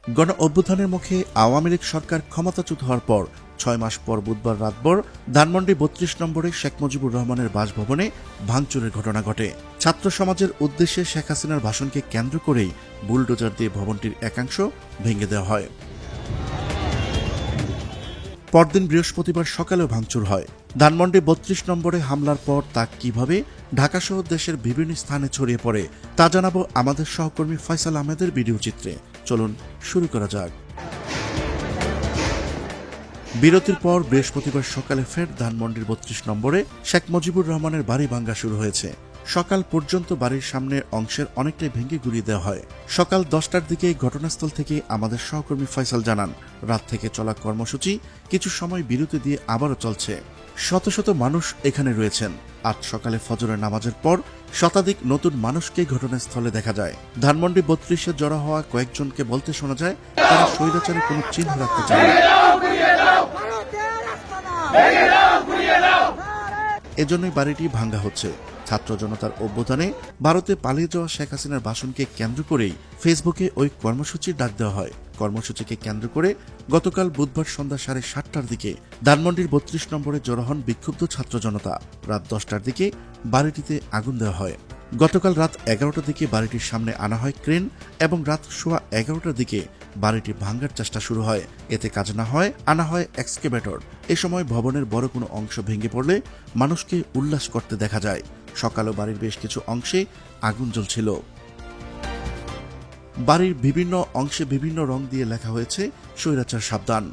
গণ অভ্যুত্থানের মুখে আওয়ামী লীগ সরকার ক্ষমতাচ্যুত হওয়ার পর ৬ মাস পর বুধবার রাতভর ধানমন্ডি ৩২ নম্বরে শেখ মুজিবুর রহমানের বাসভবনে ভাঙচুরের ঘটনা ঘটে। ছাত্র সমাজের উদ্দেশ্যে শেখ হাসিনার ভাষণকে কেন্দ্র করেই বুলডোজার দিয়ে ভবনটির একাংশ ভেঙে দেওয়া হয়। পরদিন বৃহস্পতিবার সকালেও ভাঙচুর হয়। ধানমন্ডি ৩২ নম্বরে হামলার পর তা কিভাবে ঢাকাসহ দেশের বিভিন্ন স্থানে ছড়িয়ে পড়ে তা জানাবো আমাদের সহকর্মী ফয়সাল আহমেদের ভিডিও চিত্রে। চলুন শুরু করা যাক। বিরতির পর বৃহস্পতিবার সকালে ফের ধানমন্ডির ৩২ নম্বরে শেখ মুজিবুর রহমানের বাড়ি ভাঙ্গা শুরু হয়েছে। সকাল পর্যন্ত বাড়ির সামনের অংশের অনেকটাই ভেঙে গুঁড়িয়ে দেওয়া হয়। সকাল 10টার দিকে ঘটনাস্থল থেকে আমাদের সহকর্মী ফয়সাল জানান, রাত থেকে চলা কর্মসূচি কিছু সময় বিরতি দিয়ে আবারও চলছে। শত শত মানুষ এখানে রয়েছেন। আজ সকালে ফজরের নামাজের পর শতাধিক নতুন মানুষকে ঘটনাস্থলে দেখা যায়। ধানমন্ডি ৩২-এ জড়ো হওয়া কয়েকজনকে বলতে শোনা যায় তারা স্বৈরাচারের কোনো চিহ্ন রাখতে চায় না, এজন্যই বাড়িটি ভাঙ্গা হচ্ছে। ছাত্র জনতার অভ্যুত্থানে ভারতে পালিয়ে যাওয়া শেখ হাসিনার ভাষণকে কেন্দ্র করেই ফেসবুকে ওই কর্মসূচির ডাক দেওয়া হয়। কর্মসূচিকে কেন্দ্র করে গতকাল বুধবার সন্ধ্যা 7:30টার দিকে ধানমন্ডির ৩২ নম্বরে জড়ো হন বিক্ষুব্ধ ছাত্র জনতা। রাত 10টার দিকে বাড়িটিতে আগুন দেওয়া হয়। গতকাল রাত 11টার দিকে বাড়িটির সামনে আনা হয় ক্রেন এবং রাত 11:15টার দিকে বাড়িটি ভাঙ্গার চেষ্টা শুরু হয়। এতে কাজ না হয় আনা হয় এক্সকেভেটর। এ সময় ভবনের বড় কোনো অংশ ভেঙে পড়লে মানুষকে উল্লাস করতে দেখা যায়। সকালেও বাড়ির বেশ কিছু অংশে আগুন জ্বলছিল। বাড়ির বিভিন্ন অংশে বিভিন্ন রং দিয়ে লেখা হয়েছে স্বৈরাচার সাবধান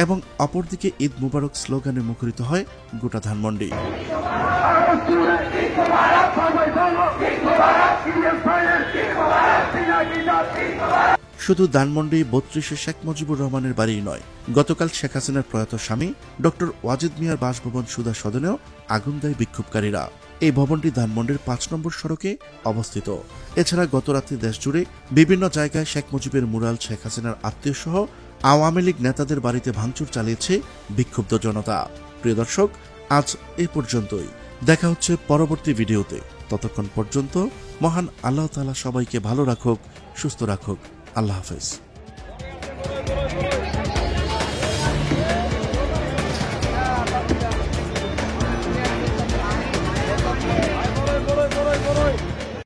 এবং অপরদিকে ঈদ মুবারক স্লোগানে মুখরিত হয় গোটা ধানমন্ডি। শুধু ধানমন্ডি ৩২-এ শেখ মুজিবুর রহমানের বাড়ি নয়, গতকাল শেখ হাসিনার প্রয়াত স্বামী ডক্টর ওয়াজিদ মিয়ার বাসভবন সুধা সদনেও আগুন দেয় বিক্ষোভকারীরা। এই ভবনটি ধানমন্ডির ৫ নম্বর সড়কে অবস্থিত। এছাড়া গতরাতে দেশজুড়ে বিভিন্ন জায়গায় শেখ মুজিবের মুরাল, শেখ হাসিনার আত্মীয় সহ আওয়ামী লীগ নেতাদের বাড়িতে ভাঙচুর চালিয়েছে বিক্ষুব্ধ জনতা। প্রিয় দর্শক, আজ এ পর্যন্তই। দেখা হচ্ছে পরবর্তী ভিডিওতে। ততক্ষণ পর্যন্ত মহান আল্লাহ তাআলা সবাইকে ভালো রাখুক, সুস্থ রাখুক। আল্লাহ হাফেজ।